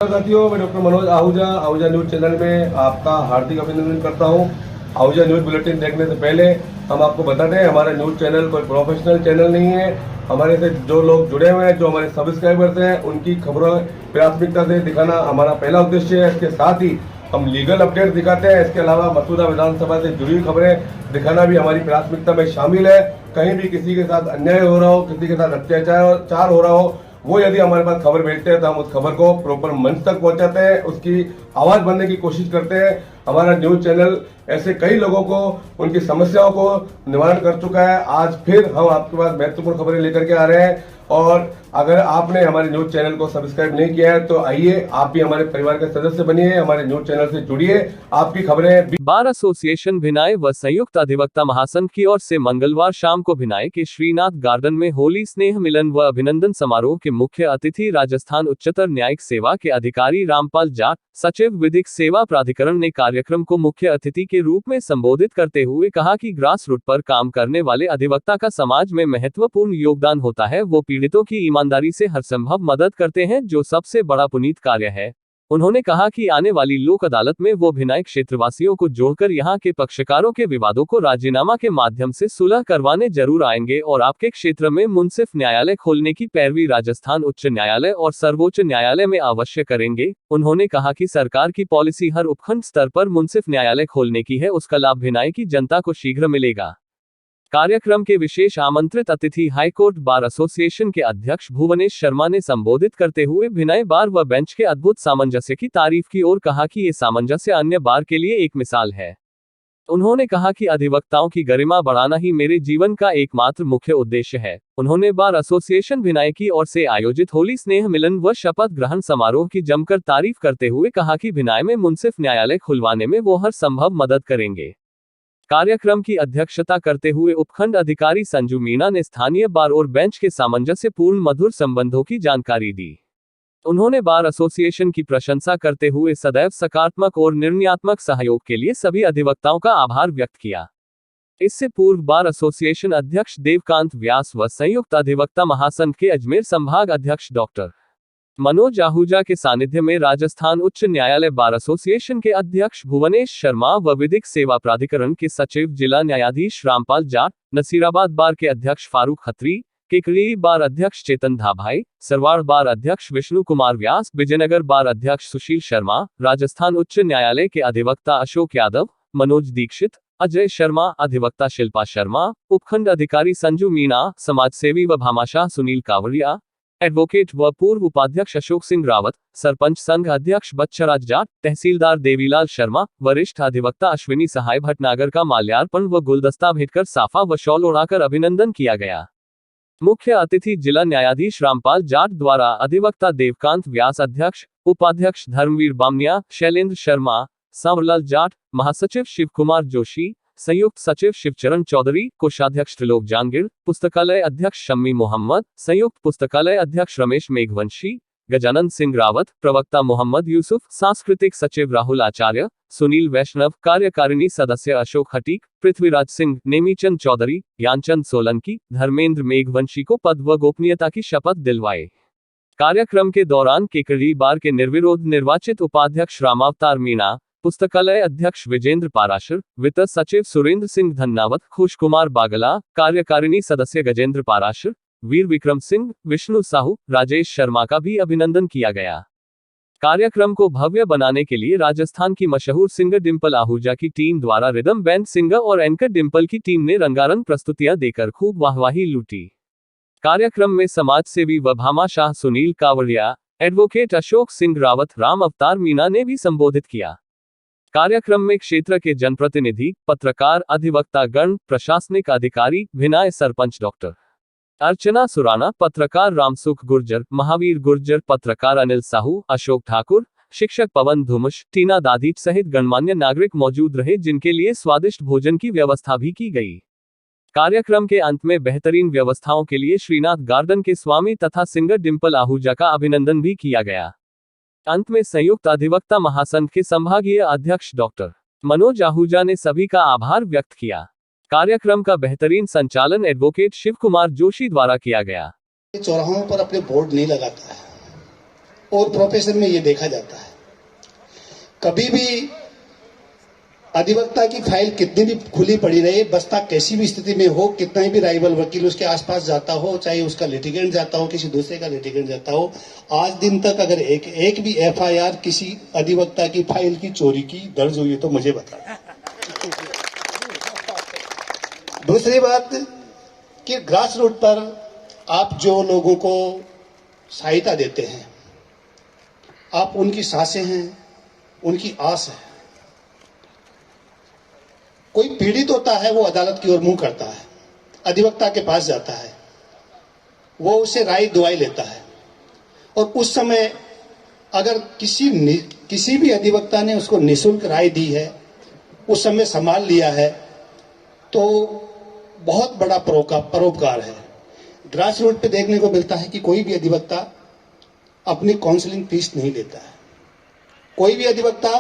साथियों, मैं doctor Manoj Ahuja Ahuja news channel में आपका हार्दिक अभिनंदन करता हूं। आहूजा न्यूज बुलेटिन देखने से पहले हम आपको बता दें, हमारा न्यूज चैनल कोई प्रोफेशनल चैनल नहीं है। हमारे से जो लोग जुड़े हुए हैं, जो हमारे सब्सक्राइबर्स हैं, उनकी खबरों प्राथमिकता से दिखाना हमारा पहला उद्देश्य है। इसके साथ ही हम लीगल अपडेट दिखाते हैं। इसके अलावा मसूदा विधानसभा से जुड़ी हुई खबरें दिखाना भी हमारी प्राथमिकता में शामिल है। कहीं भी किसी के साथ अन्याय हो रहा हो, किसी के साथ अत्याचार हो रहा हो, वो यदि हमारे पास खबर भेजते हैं तो हम उस खबर को प्रॉपर मंच तक पहुंचाते हैं, उसकी आवाज बनने की कोशिश करते हैं। हमारा न्यूज चैनल ऐसे कई लोगों को उनकी समस्याओं को निवारण कर चुका है। आज फिर हम आपके पास महत्वपूर्ण खबरें लेकर के आ रहे हैं। और अगर आपने हमारे न्यूज चैनल को सब्सक्राइब नहीं किया है तो आइए, आप भी हमारे परिवार के सदस्य बनिए, हमारे न्यूज चैनल से जुड़िए। आपकी खबरें बार एसोसिएशन भिनाई व संयुक्त अधिवक्ता महासंघ की ओर से मंगलवार शाम को भिनाई के श्रीनाथ गार्डन में होली स्नेह मिलन व अभिनंदन समारोह के मुख्य अतिथि राजस्थान उच्चतर न्यायिक सेवा के अधिकारी रामपाल जाट, सचिव विधिक सेवा प्राधिकरण ने कार्यक्रम को मुख्य अतिथि के रूप में संबोधित करते हुए कहा कि ग्रास रूट पर काम करने वाले अधिवक्ता का समाज में महत्वपूर्ण योगदान होता है। वो पीड़ितों की ईमानदारी से हर संभव मदद करते हैं, जो सबसे बड़ा पुनीत कार्य है। उन्होंने कहा कि आने वाली लोक अदालत में वो भिनाई क्षेत्रवासियों को जोड़कर यहां के पक्षकारों के विवादों को राजीनामा के माध्यम से सुलह करवाने जरूर आएंगे और आपके क्षेत्र में मुंसिफ न्यायालय खोलने की पैरवी राजस्थान उच्च न्यायालय और सर्वोच्च न्यायालय में अवश्य करेंगे। उन्होंने कहा कि सरकार की पॉलिसी हर उपखंड स्तर पर मुंसिफ न्यायालय खोलने की है, उसका लाभ भिनाई की जनता को शीघ्र मिलेगा। कार्यक्रम के विशेष आमंत्रित अतिथि हाईकोर्ट बार एसोसिएशन के अध्यक्ष भुवनेश शर्मा ने संबोधित करते हुए भिनाई बार व बेंच के अद्भुत सामंजस्य की तारीफ की और कहा कि ये सामंजस्य अन्य बार के लिए एक मिसाल है। उन्होंने कहा कि अधिवक्ताओं की गरिमा बढ़ाना ही मेरे जीवन का एकमात्र मुख्य उद्देश्य है। उन्होंने बार एसोसिएशन भिनाई की ओर से आयोजित होली स्नेह मिलन व शपथ ग्रहण समारोह की जमकर तारीफ करते हुए कहा कि भिनाई में मुंसिफ न्यायालय खुलवाने में वो हर संभव मदद करेंगे। कार्यक्रम की अध्यक्षता करते हुए उपखंड अधिकारी संजू मीणा ने स्थानीय बार और बेंच के सामंजस्यपूर्ण मधुर संबंधों की जानकारी दी। उन्होंने बार एसोसिएशन की प्रशंसा करते हुए सदैव सकारात्मक और निर्णयात्मक सहयोग के लिए सभी अधिवक्ताओं का आभार व्यक्त किया। इससे पूर्व बार एसोसिएशन अध्यक्ष देवकांत व्यास व संयुक्त अधिवक्ता महासंघ के अजमेर संभाग अध्यक्ष डॉक्टर मनोज आहूजा के सानिध्य में राजस्थान उच्च न्यायालय बार एसोसिएशन के अध्यक्ष भुवनेश शर्मा व विधिक सेवा प्राधिकरण के सचिव जिला न्यायाधीश रामपाल जाट, नसीराबाद बार के अध्यक्ष फारूक खत्री, केकड़ी बार अध्यक्ष चेतन धाभाई, सरवाड़ बार अध्यक्ष विष्णु कुमार व्यास, विजयनगर बार अध्यक्ष सुशील शर्मा, राजस्थान उच्च न्यायालय के अधिवक्ता अशोक यादव, मनोज दीक्षित, अजय शर्मा, अधिवक्ता शिल्पा शर्मा, उपखंड अधिकारी संजू मीणा, समाजसेवी व भामाशाह सुनील कावड़िया, एडवोकेट व पूर्व उपाध्यक्ष अशोक सिंह रावत, सरपंच संघ अध्यक्ष बच्चराज जाट, तहसीलदार देवीलाल शर्मा, वरिष्ठ अधिवक्ता अश्विनी सहाय भटनागर का माल्यार्पण व गुलदस्ता भेंटकर साफा व शॉल ओढ़ाकर अभिनंदन किया गया। मुख्य अतिथि जिला न्यायाधीश रामपाल जाट द्वारा अधिवक्ता देवकांत व्यास, अध्यक्ष उपाध्यक्ष धर्मवीर बामनिया, शैलेंद्र शर्मा, सांवरलाल जाट, महासचिव शिव कुमार जोशी, संयुक्त सचिव शिवचरण चौधरी, कोषाध्यक्ष त्रिलोक जांगिड़, पुस्तकालय अध्यक्ष शम्मी मोहम्मद, संयुक्त पुस्तकालय अध्यक्ष रमेश मेघवंशी, गजानन सिंह रावत, प्रवक्ता मोहम्मद यूसुफ, सांस्कृतिक सचिव राहुल आचार्य, सुनील वैष्णव, कार्यकारिणी सदस्य अशोक हटीक, पृथ्वीराज सिंह, नेमीचंद चौधरी, ज्ञानचंद सोलंकी, धर्मेंद्र मेघवंशी को पद व गोपनीयता की शपथ दिलवाए। कार्यक्रम के दौरान केकड़ी बार के निर्विरोध निर्वाचित उपाध्यक्ष रामावतार मीणा, पुस्तकालय अध्यक्ष विजेंद्र पाराशर, वित्त सचिव सुरेंद्र सिंह धन्नावत, खुश कुमार बागला, कार्यकारिणी सदस्य गजेंद्र पाराशर, वीर विक्रम सिंह, विष्णु साहू, राजेश शर्मा का भी अभिनंदन किया गया। कार्यक्रम को भव्य बनाने के लिए राजस्थान की मशहूर सिंगर डिंपल आहूजा की टीम द्वारा रिदम बैंड सिंगर और एंकर डिंपल की टीम ने रंगारंग प्रस्तुतियां देकर खूब वाहवाही लूटी। कार्यक्रम में समाजसेवी व भामाशाह सुनील कावड़िया, एडवोकेट अशोक सिंह रावत, राम अवतार मीणा ने भी संबोधित किया। कार्यक्रम में क्षेत्र के जनप्रतिनिधि, पत्रकार, अधिवक्ता गण, प्रशासनिक अधिकारी, भिनाई सरपंच डॉक्टर अर्चना सुराना, पत्रकार रामसुख गुर्जर, महावीर गुर्जर, पत्रकार अनिल साहू, अशोक ठाकुर, शिक्षक पवन धुमुश, टीना दादीच सहित गणमान्य नागरिक मौजूद रहे, जिनके लिए स्वादिष्ट भोजन की व्यवस्था भी की गई। कार्यक्रम के अंत में बेहतरीन व्यवस्थाओं के लिए श्रीनाथ गार्डन के स्वामी तथा सिंगर डिंपल आहूजा का अभिनंदन भी किया गया। अंत में संयुक्त अधिवक्ता महासंघ के संभागीय अध्यक्ष डॉक्टर मनोज आहूजा ने सभी का आभार व्यक्त किया। कार्यक्रम का बेहतरीन संचालन एडवोकेट शिव कुमार जोशी द्वारा किया गया। चौराहों पर अपने बोर्ड नहीं लगाता है, और प्रोफेशन में ये देखा जाता है। कभी भी अधिवक्ता की फाइल कितनी भी खुली पड़ी रहे, बस्ता कैसी भी स्थिति में हो, कितना भी राइवल वकील उसके आसपास जाता हो, चाहे उसका लिटिगेंट जाता हो, किसी दूसरे का लिटिगेंट जाता हो, आज दिन तक अगर एक भी एफआईआर किसी अधिवक्ता की फाइल की चोरी की दर्ज हुई तो मुझे बता। दूसरी बात कि ग्रास रूट पर आप जो लोगों को सहायता देते हैं, आप उनकी सांसें हैं, उनकी आस है। कोई पीड़ित होता है, वो अदालत की ओर मुंह करता है, अधिवक्ता के पास जाता है, वो उससे राय दुआई लेता है, और उस समय अगर किसी भी अधिवक्ता ने उसको निःशुल्क राय दी है, उस समय संभाल लिया है, तो बहुत बड़ा परोपकार है। ग्रास रूट पे देखने को मिलता है कि कोई भी अधिवक्ता अपनी काउंसलिंग फीस नहीं लेता है। कोई भी अधिवक्ता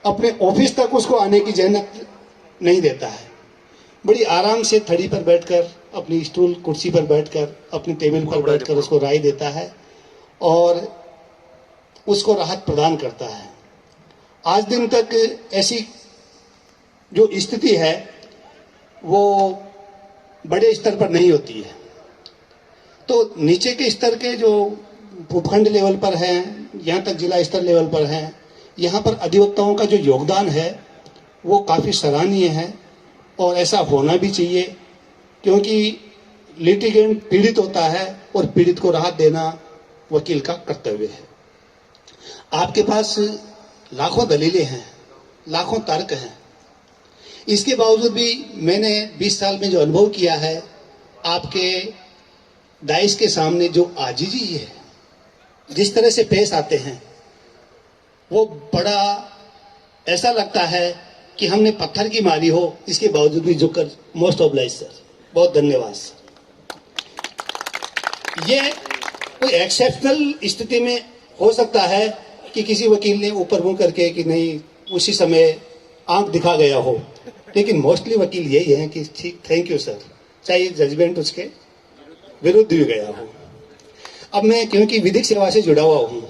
अपने ऑफिस तक उसको आने की जहमत नहीं देता है। बड़ी आराम से थड़ी पर बैठकर, अपनी स्टूल कुर्सी पर बैठकर, अपनी टेबल पर बैठकर उसको राय देता है और उसको राहत प्रदान करता है। आज दिन तक ऐसी जो स्थिति है वो बड़े स्तर पर नहीं होती है। तो नीचे के स्तर के जो उपखंड लेवल पर हैं, यहाँ तक जिला स्तर लेवल पर हैं, यहाँ पर अधिवक्ताओं का जो योगदान है वो काफ़ी सराहनीय है और ऐसा होना भी चाहिए, क्योंकि लिटिगेंट पीड़ित होता है और पीड़ित को राहत देना वकील का कर्तव्य है। आपके पास लाखों दलीलें हैं, लाखों तर्क हैं, इसके बावजूद भी मैंने 20 साल में जो अनुभव किया है, आपके दाइश के सामने जो आजिजी है, जिस तरह से पेश आते हैं, वो बड़ा ऐसा लगता है कि हमने पत्थर की मारी हो, इसके बावजूद भी झुककर मोस्ट ऑब्लाइज सर, बहुत धन्यवाद सर। ये कोई एक्सेप्शनल स्थिति में हो सकता है कि किसी वकील ने ऊपर मुंह करके कि नहीं उसी समय आंख दिखा गया हो, लेकिन मोस्टली वकील यही है कि ठीक थैंक यू सर, चाहे जजमेंट उसके विरुद्ध भी गया हो। अब मैं क्योंकि विधिक सेवा से जुड़ा हुआ हूँ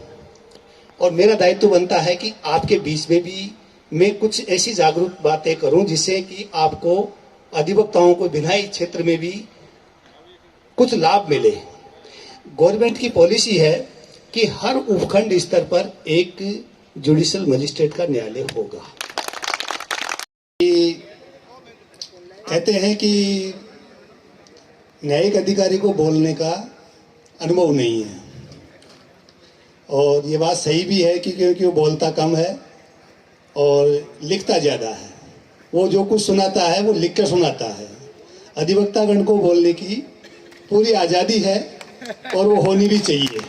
और मेरा दायित्व बनता है कि आपके बीच में भी मैं कुछ ऐसी जागरूक बातें करूं जिससे कि आपको अधिवक्ताओं को भिलाई क्षेत्र में भी कुछ लाभ मिले। गवर्नमेंट की पॉलिसी है कि हर उपखंड स्तर पर एक जुडिशियल मजिस्ट्रेट का न्यायालय होगा। कहते हैं कि न्यायिक अधिकारी को बोलने का अनुभव नहीं है, और ये बात सही भी है कि क्योंकि वो बोलता कम है और लिखता ज़्यादा है। वो जो कुछ सुनाता है वो लिख कर सुनाता है। अधिवक्तागण को बोलने की पूरी आज़ादी है और वो होनी भी चाहिए।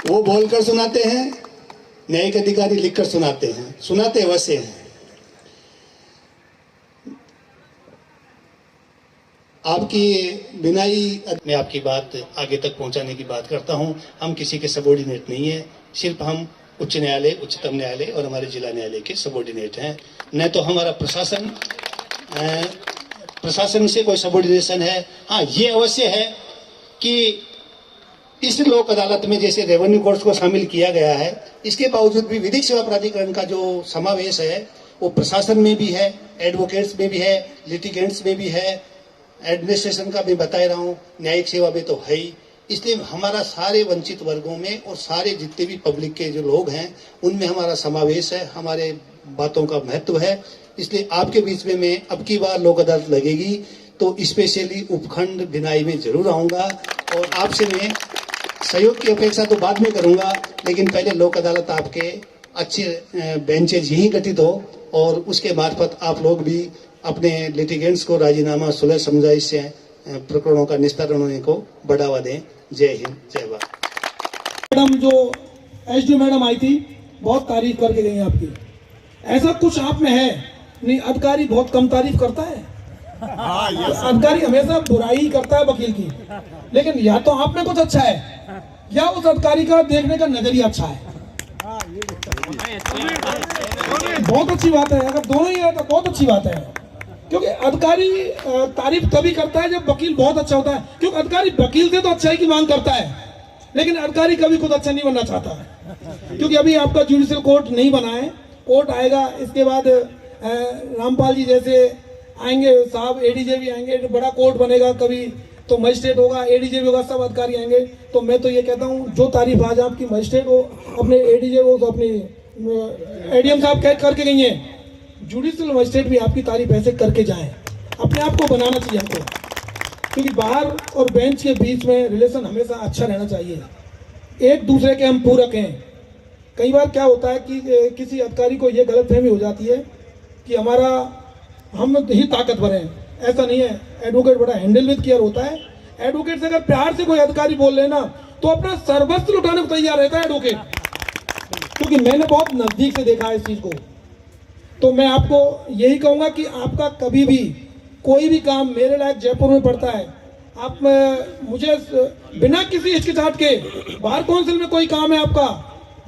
वो बोलकर सुनाते हैं, न्यायिक अधिकारी लिखकर सुनाते हैं, सुनाते वैसे हैं। आपकी बिनाई मैं आपकी बात आगे तक पहुंचाने की बात करता हूं। हम किसी के सबॉर्डिनेट नहीं है, सिर्फ हम उच्च न्यायालय, उच्चतम न्यायालय और हमारे जिला न्यायालय के सबॉर्डिनेट हैं। न तो हमारा प्रशासन से कोई सबॉर्डिनेशन है। हाँ, ये अवश्य है कि इस लोक अदालत में जैसे रेवेन्यू कोर्ट्स को शामिल किया गया है, इसके बावजूद भी विधिक सेवा प्राधिकरण का जो समावेश है वो प्रशासन में भी है, एडवोकेट्स में भी है, लिटिगेंट्स में भी है, एडमिनिस्ट्रेशन का भी बता रहा हूँ, न्यायिक सेवा में तो है ही। इसलिए हमारा सारे वंचित वर्गों में और सारे जितने भी पब्लिक के जो लोग हैं उनमें हमारा समावेश है, हमारे बातों का महत्व है। इसलिए आपके बीच में मैं अब की बार लोक अदालत लगेगी तो स्पेशली उपखंड भिनाई में जरूर आऊँगा, और आपसे मैं सहयोग की अपेक्षा तो बाद में करूँगा, लेकिन पहले लोक अदालत आपके अच्छे बेंचेज यहीं गठित हो और उसके मार्फत आप लोग भी अपने लिटिगेंट्स को राजीनामा सुलह समझाइश से प्रकरणों का निस्तारण होने को बढ़ावा दें। जय हिंद, जय भारत। मैडम जो एसडीओ मैडम आई थी, बहुत तारीफ करके गई आपकी। ऐसा कुछ आप में है नहीं, अधिकारी बहुत कम तारीफ करता है। अधिकारी हमेशा बुराई ही करता है वकील की, लेकिन या तो आप में कुछ अच्छा है या उस अधिकारी का देखने का नजरिया अच्छा है। बहुत अच्छी बात है, अगर दोनों ही है तो बहुत अच्छी बात है, क्योंकि अधिकारी तारीफ तभी करता है जब वकील बहुत अच्छा होता है, क्योंकि अधिकारी वकील से तो अच्छाई की मांग करता है, लेकिन अधिकारी कभी खुद अच्छा नहीं बनना चाहता है, क्योंकि अभी आपका जुडिशियल कोर्ट नहीं बना है। कोर्ट आएगा, इसके बाद रामपाल जी जैसे आएंगे, साहब एडीजे भी आएंगे, बड़ा कोर्ट बनेगा, कभी तो मजिस्ट्रेट होगा, एडीजे भी होगा, सब अधिकारी आएंगे। तो मैं तो ये कहता हूँ, जो तारीफ आज आपकी मजिस्ट्रेट हो, अपने एडीजे हो, तो अपनी एडीएम साहब कह करके गई हैं, जुडिशियल मजिस्ट्रेट भी आपकी तारीफ ऐसे करके जाएं। अपने आप को बनाना चाहिए हमको, क्योंकि बाहर और बेंच के बीच में रिलेशन हमेशा अच्छा रहना चाहिए, एक दूसरे के हम पूरक हैं। कई बार क्या होता है कि किसी अधिकारी को ये गलतफहमी हो जाती है कि हम ही ताकतवर हैं, ऐसा नहीं है। एडवोकेट बड़ा हैंडल विद केयर होता है। एडवोकेट से अगर प्यार से कोई अधिकारी बोल लेना तो अपना सर्वस्व लुटाने को तैयार रहता है एडवोकेट, क्योंकि मैंने बहुत नजदीक से देखा है इस चीज को। तो मैं आपको यही कहूंगा कि आपका कभी भी कोई भी काम मेरे लायक जयपुर में पड़ता है, आप मुझे बिना किसी हिचकिचाहट के, बार काउंसिल में कोई काम है आपका,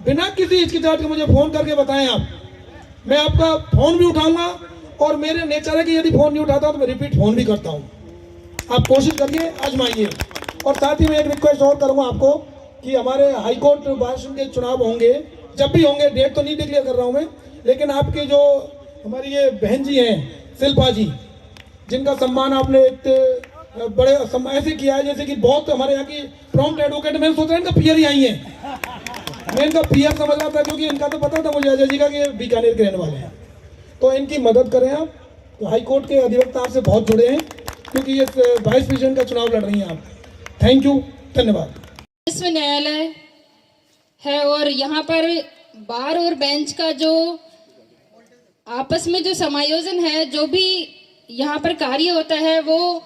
बिना किसी हिचकिचाहट के मुझे फोन करके बताएं आप, मैं आपका फोन भी उठाऊंगा। और मेरे नेचर है कि यदि फोन नहीं उठाता तो मैं रिपीट फोन भी करता हूं। आप कोशिश करिए, आजमाइए। और साथ ही मैं एक रिक्वेस्ट और करूंगा आपको कि हमारे हाईकोर्ट बार के चुनाव होंगे, जब भी होंगे, डेट तो नहीं डिक्लेयर कर रहा हूं मैं, लेकिन आपके जो हमारी ये बहन जी हैं शिल्पा जी, जिनका सम्मान आपने एक बड़े ऐसे किया है जैसे कि बहुत हमारे यहाँ की प्रॉम्प्ट एडवोकेट, मैंने सोचा इनका पीयर ही आई है, मैं इनका पीयर समझ रहा था, क्योंकि इनका तो पता था मुझे अजय जी का कि बीकानेर के रहने वाले हैं। तो इनकी मदद करें आप। तो हाई कोर्ट के अधिवक्ता आपसे बहुत जुड़े हैं, क्योंकि ये वाइस प्रेसिडेंट का चुनाव लड़ रही हैं आप। थैंक यू, धन्यवाद। विश्व न्यायालय है और यहाँ पर बार और बेंच का जो आपस में जो समायोजन है, जो भी यहाँ पर कार्य होता है, वो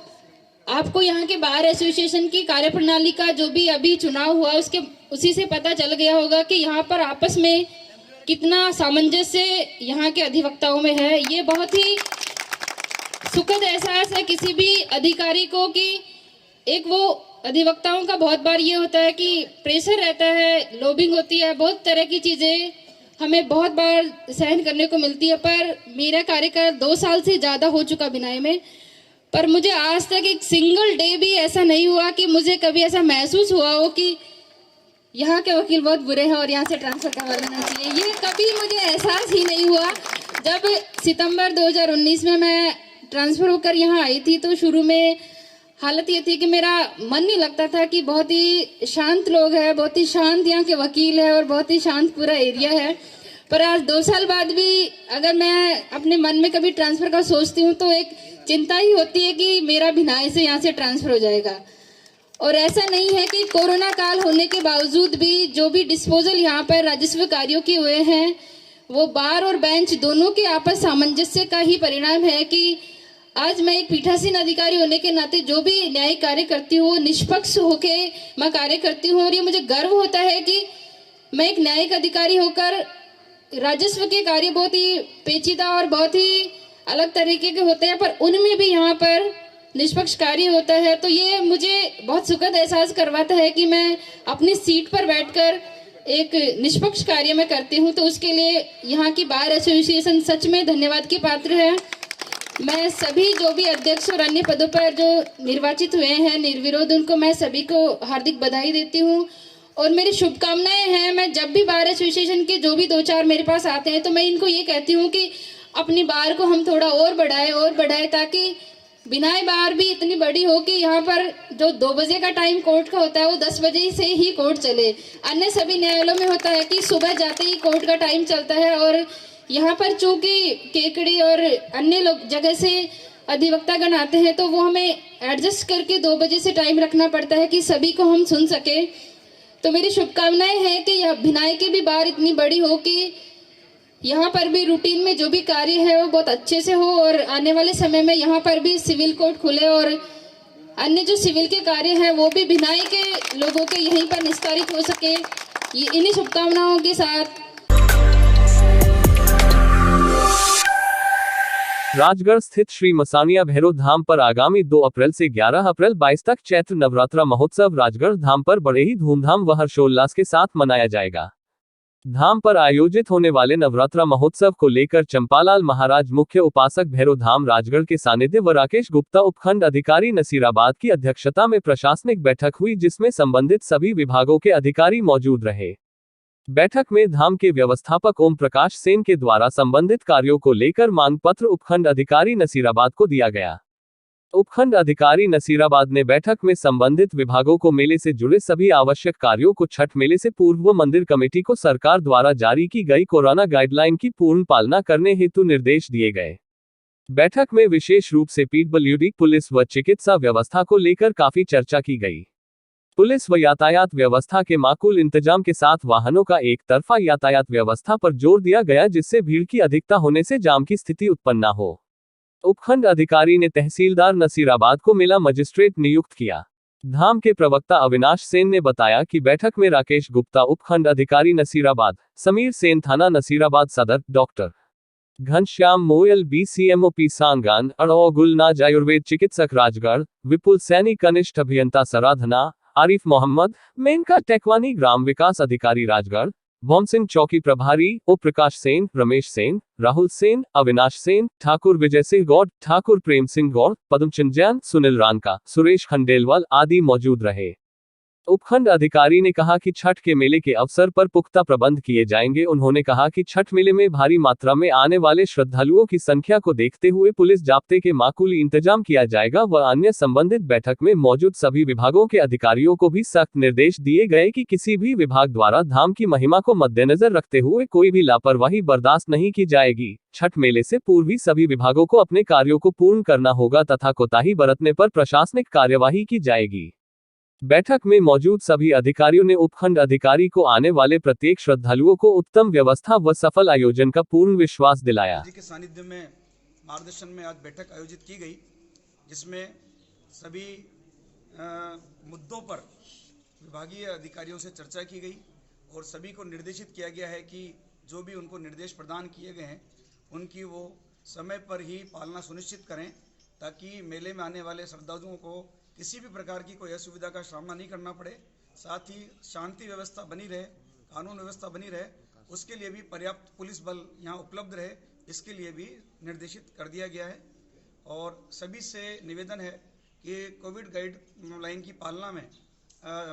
आपको यहाँ के बार एसोसिएशन की कार्यप्रणाली का जो भी अभी चुनाव हुआ उसी से पता चल गया होगा कि यहाँ पर आपस में कितना सामंजस्य यहाँ के अधिवक्ताओं में है। ये बहुत ही सुखद एहसास है किसी भी अधिकारी को कि एक वो अधिवक्ताओं का बहुत बार ये होता है कि प्रेशर रहता है, लॉबिंग होती है, बहुत तरह की चीज़ें हमें बहुत बार सहन करने को मिलती है। पर मेरा कार्यकाल 2 साल से ज़्यादा हो चुका बिनाई में, पर मुझे आज तक एक सिंगल डे भी ऐसा नहीं हुआ कि मुझे कभी ऐसा महसूस हुआ हो कि यहाँ के वकील बहुत बुरे हैं और यहाँ से ट्रांसफर करवा देना चाहिए। ये कभी मुझे एहसास ही नहीं हुआ। जब सितंबर 2019 में मैं ट्रांसफ़र होकर यहाँ आई थी, तो शुरू में हालत ये थी कि मेरा मन नहीं लगता था कि बहुत ही शांत लोग हैं, बहुत ही शांत यहाँ के वकील है और बहुत ही शांत पूरा एरिया है। पर आज 2 साल बाद भी अगर मैं अपने मन में कभी ट्रांसफ़र का सोचती हूँ तो एक चिंता ही होती है कि मेरा भिनाई से यहाँ से ट्रांसफ़र हो जाएगा। और ऐसा नहीं है कि कोरोना काल होने के बावजूद भी जो भी डिस्पोजल यहाँ पर राजस्व कार्यों के हुए हैं, वो बार और बेंच दोनों के आपस सामंजस्य का ही परिणाम है कि आज मैं एक पीठासीन अधिकारी होने के नाते जो भी न्यायिक कार्य करती हूँ, निष्पक्ष होके मैं कार्य करती हूँ। और ये मुझे गर्व होता है कि मैं एक न्यायिक अधिकारी होकर, राजस्व के कार्य बहुत ही पेचीदा और बहुत ही अलग तरीके के होते हैं, पर उनमें भी यहाँ पर निष्पक्ष कार्य होता है। तो ये मुझे बहुत सुखद एहसास करवाता है कि मैं अपनी सीट पर बैठकर एक निष्पक्ष कार्य में करती हूँ। तो उसके लिए यहाँ की बार एसोसिएशन सच में धन्यवाद की पात्र है। मैं सभी जो भी अध्यक्ष और अन्य पदों पर जो निर्वाचित हुए हैं निर्विरोध, उनको मैं सभी को हार्दिक बधाई देती हूँ और मेरी शुभकामनाएं हैं। मैं जब भी बार एसोसिएशन के जो भी 2-4 मेरे पास आते हैं तो मैं इनको ये कहती हूँ कि अपनी बार को हम थोड़ा और बढ़ाएं ताकि बिनाई बार भी इतनी बड़ी हो कि यहाँ पर जो 2 बजे का टाइम कोर्ट का होता है वो 10 बजे से ही कोर्ट चले। अन्य सभी न्यायालयों में होता है कि सुबह जाते ही कोर्ट का टाइम चलता है और यहाँ पर चूंकि केकड़ी और अन्य लोग जगह से अधिवक्तागण आते हैं तो वो हमें एडजस्ट करके 2 बजे से टाइम रखना पड़ता है कि सभी को हम सुन सके। तो मेरी शुभकामनाएं हैं कि यह भिनाई की भी बार इतनी बड़ी हो कि यहाँ पर भी रूटीन में जो भी कार्य है वो बहुत अच्छे से हो और आने वाले समय में यहाँ पर भी सिविल कोर्ट खुले और अन्य जो सिविल के कार्य हैं वो भी भिनाई के लोगों के यहीं पर निस्तारित हो सके। ये इन्हीं शुभकामनाओं के साथ राजगढ़ स्थित श्री मसानिया भैरव धाम पर आगामी 2 अप्रैल से 11 अप्रैल 22 तक चैत्र नवरात्रा महोत्सव राजगढ़ धाम पर बड़े ही धूमधाम व हर्षोल्लास के साथ मनाया जाएगा। धाम पर आयोजित होने वाले नवरात्रा महोत्सव को लेकर चंपालाल महाराज मुख्य उपासक भैरव धाम राजगढ़ के सानिध्य व राकेश गुप्ता उपखंड अधिकारी नसीराबाद की अध्यक्षता में प्रशासनिक बैठक हुई, जिसमें संबंधित सभी विभागों के अधिकारी मौजूद रहे। बैठक में धाम के व्यवस्थापक ओम प्रकाश सेन के द्वारा संबंधित कार्यों को लेकर मांग पत्र उपखंड अधिकारी नसीराबाद को दिया गया। उपखंड अधिकारी नसीराबाद ने बैठक में संबंधित विभागों को मेले से जुड़े सभी आवश्यक कार्यों को छठ मेले से पूर्व व मंदिर कमेटी को सरकार द्वारा जारी की गई कोरोना गाइडलाइन की पूर्ण पालना करने हेतु निर्देश दिए गए। बैठक में विशेष रूप से पीडब्ल्यूडी, पुलिस व चिकित्सा व्यवस्था को लेकर काफी चर्चा की गई। पुलिस व यातायात व्यवस्था के माकूल इंतजाम के साथ वाहनों का एक तरफा यातायात व्यवस्था पर जोर दिया गया, जिससे भीड़ की अधिकता होने से जाम की स्थिति उत्पन्न न हो। उपखंड अधिकारी ने तहसीलदार नसीराबाद को मेला मजिस्ट्रेट नियुक्त किया। धाम के प्रवक्ता अविनाश सेन ने बताया कि बैठक में राकेश गुप्ता उपखंड अधिकारी नसीराबाद, समीर सेन थाना नसीराबाद सदर, डॉक्टर घनश्याम मोयल BCMOP सांगान, अड़ो गुलनाज आयुर्वेद चिकित्सक राजगढ़, विपुल सैनी कनिष्ठ अभियंता सराधना, आरिफ मोहम्मद, मेनका टेकवानी ग्राम विकास अधिकारी राजगढ़, भौम सिंह चौकी प्रभारी, ओ प्रकाश सेन, रमेश सेन, राहुल सेन, अविनाश सेन, ठाकुर विजय सिंह गौड़, ठाकुर प्रेम सिंह गौड़, पद्मचंद जैन, सुनील रानका, सुरेश खंडेलवाल आदि मौजूद रहे। उपखंड अधिकारी ने कहा कि छठ के मेले के अवसर पर पुख्ता प्रबंध किए जाएंगे। उन्होंने कहा कि छठ मेले में भारी मात्रा में आने वाले श्रद्धालुओं की संख्या को देखते हुए पुलिस जाब्ते के माकूल इंतजाम किया जाएगा व अन्य संबंधित बैठक में मौजूद सभी विभागों के अधिकारियों को भी सख्त निर्देश दिए गए कि किसी भी विभाग द्वारा धाम की महिमा को मद्देनजर रखते हुए कोई भी लापरवाही बर्दाश्त नहीं की जाएगी। छठ मेले से पूर्व ही सभी विभागों को अपने कार्यों को पूर्ण करना होगा तथा कोताही बरतने पर प्रशासनिक कार्यवाही की जाएगी। बैठक में मौजूद सभी अधिकारियों ने उपखंड अधिकारी को आने वाले प्रत्येक श्रद्धालुओं को उत्तम व्यवस्था व सफल आयोजन का पूर्ण विश्वास दिलाया। जी के सानिध्य में मार्गदर्शन में आज बैठक आयोजित की गई, जिसमें सभी मुद्दों पर विभागीय अधिकारियों से चर्चा की गई और सभी को निर्देशित किया गया है कि जो भी उनको निर्देश प्रदान किए गए हैं उनकी वो समय पर ही पालना सुनिश्चित करें, ताकि मेले में आने वाले श्रद्धालुओं को किसी भी प्रकार की कोई असुविधा का सामना नहीं करना पड़े। साथ ही शांति व्यवस्था बनी रहे, कानून व्यवस्था बनी रहे, उसके लिए भी पर्याप्त पुलिस बल यहाँ उपलब्ध रहे, इसके लिए भी निर्देशित कर दिया गया है। और सभी से निवेदन है कि कोविड गाइडलाइन की पालना में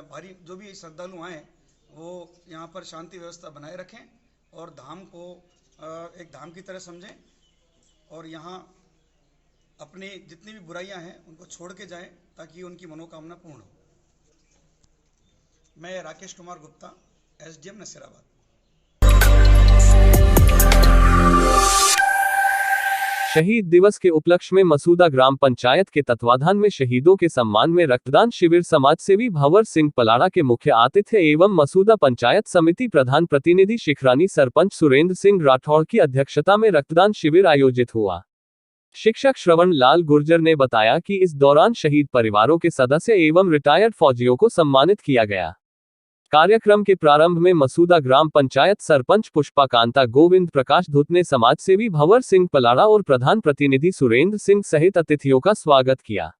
भारी जो भी श्रद्धालु आएँ वो यहाँ पर शांति व्यवस्था बनाए रखें और धाम को एक धाम की तरह समझें और यहाँ अपनी जितनी भी बुराइयां हैं उनको छोड़ के जाएं ताकि उनकी मनोकामना पूर्ण हो। मैं राकेश कुमार गुप्ता, SDM नसीराबाद। शहीद दिवस के उपलक्ष्य में मसूदा ग्राम पंचायत के तत्वाधान में शहीदों के सम्मान में रक्तदान शिविर समाजसेवी भंवर सिंह पलाड़ा के मुख्य आतिथ्य एवं मसूदा पंचायत समिति प्रधान प्रतिनिधि शिखरानी सरपंच सुरेंद्र सिंह राठौड़ की अध्यक्षता में रक्तदान शिविर आयोजित हुआ। शिक्षक श्रवण लाल गुर्जर ने बताया कि इस दौरान शहीद परिवारों के सदस्य एवं रिटायर्ड फौजियों को सम्मानित किया गया। कार्यक्रम के प्रारंभ में मसूदा ग्राम पंचायत सरपंच पुष्पा कांता गोविंद प्रकाश धुत ने समाजसेवी भंवर सिंह पलाड़ा और प्रधान प्रतिनिधि सुरेंद्र सिंह सहित अतिथियों का स्वागत किया।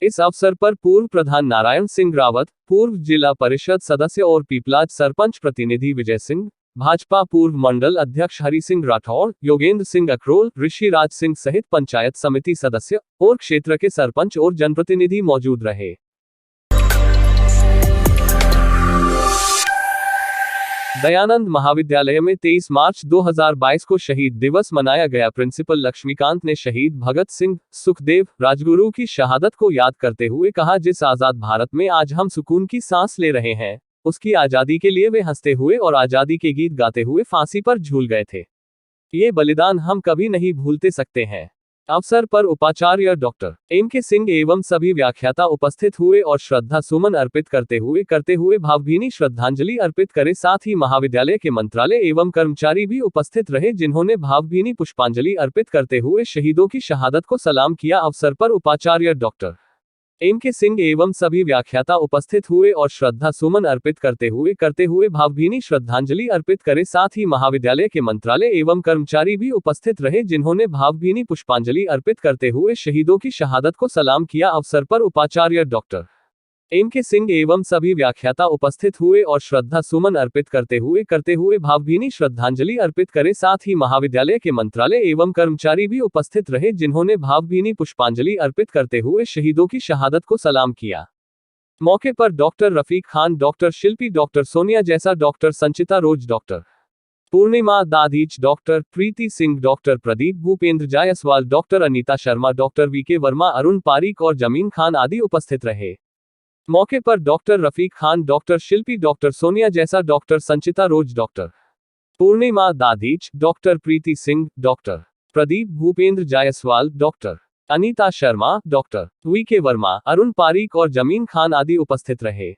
इस अवसर पर पूर्व प्रधान नारायण सिंह रावत, पूर्व जिला परिषद सदस्य और पीपलाज सरपंच प्रतिनिधि विजय सिंह, भाजपा पूर्व मंडल अध्यक्ष हरि सिंह राठौड़, योगेंद्र सिंह अखरोल, ऋषि राज सिंह सहित पंचायत समिति सदस्य और क्षेत्र के सरपंच और जनप्रतिनिधि मौजूद रहे। दयानंद महाविद्यालय में 23 मार्च 2022 को शहीद दिवस मनाया गया। प्रिंसिपल लक्ष्मीकांत ने शहीद भगत सिंह, सुखदेव, राजगुरु की शहादत को याद करते हुए कहा, जिस आजाद भारत में आज हम सुकून की सांस ले रहे हैं, उसकी आजादी के लिए वे हंसते हुए और आजादी के गीत गाते हुए फांसी पर झूल गए थे। ये बलिदान हम कभी नहीं भूलते सकते हैं। अवसर पर उपाचार्य डॉक्टर M.K. सिंह एवं सभी व्याख्याता उपस्थित हुए और श्रद्धा सुमन अर्पित करते हुए भावभीनी श्रद्धांजलि अर्पित करे। साथ ही महाविद्यालय के मंत्रालय एवं कर्मचारी भी उपस्थित रहे, जिन्होंने भावभीनी पुष्पांजलि अर्पित करते हुए शहीदों की शहादत को सलाम किया। अवसर पर उपाचार्य डॉक्टर M.K. सिंह एवं सभी व्याख्याता उपस्थित हुए और श्रद्धा सुमन अर्पित करते हुए भावभीनी श्रद्धांजलि अर्पित करे। साथ ही महाविद्यालय के मंत्रालय एवं कर्मचारी भी उपस्थित रहे, जिन्होंने भावभीनी पुष्पांजलि अर्पित करते हुए शहीदों की शहादत को सलाम किया। अवसर पर उपाचार्य डॉक्टर एम के सिंह एवं सभी व्याख्याता उपस्थित हुए और श्रद्धा सुमन अर्पित करते हुए भावभीनी श्रद्धांजलि अर्पित करे। साथ ही महाविद्यालय के मंत्रालय एवं कर्मचारी भी उपस्थित रहे, जिन्होंने भावभीनी पुष्पांजलि अर्पित करते हुए शहीदों की शहादत को सलाम किया। मौके पर doctor Rafiq Khan, doctor Shilpi, doctor Sonia जैसा, डॉक्टर संचिता रोज, doctor Purnima Dadhich, doctor Preeti Singh, doctor Pradeep Bhupendra Jaiswal, doctor Anita Sharma, doctor VK Verma, Arun Pareek और जमीन खान आदि उपस्थित रहे। मौके पर doctor Rafiq Khan, doctor Shilpi, doctor Sonia जैसा, डॉक्टर संचिता रोज, doctor Purnima Dadhich, doctor Preeti Singh, doctor Pradeep Bhupendra Jaiswal, doctor Anita Sharma, doctor VK Verma, Arun Pareek और जमीन खान आदि उपस्थित रहे।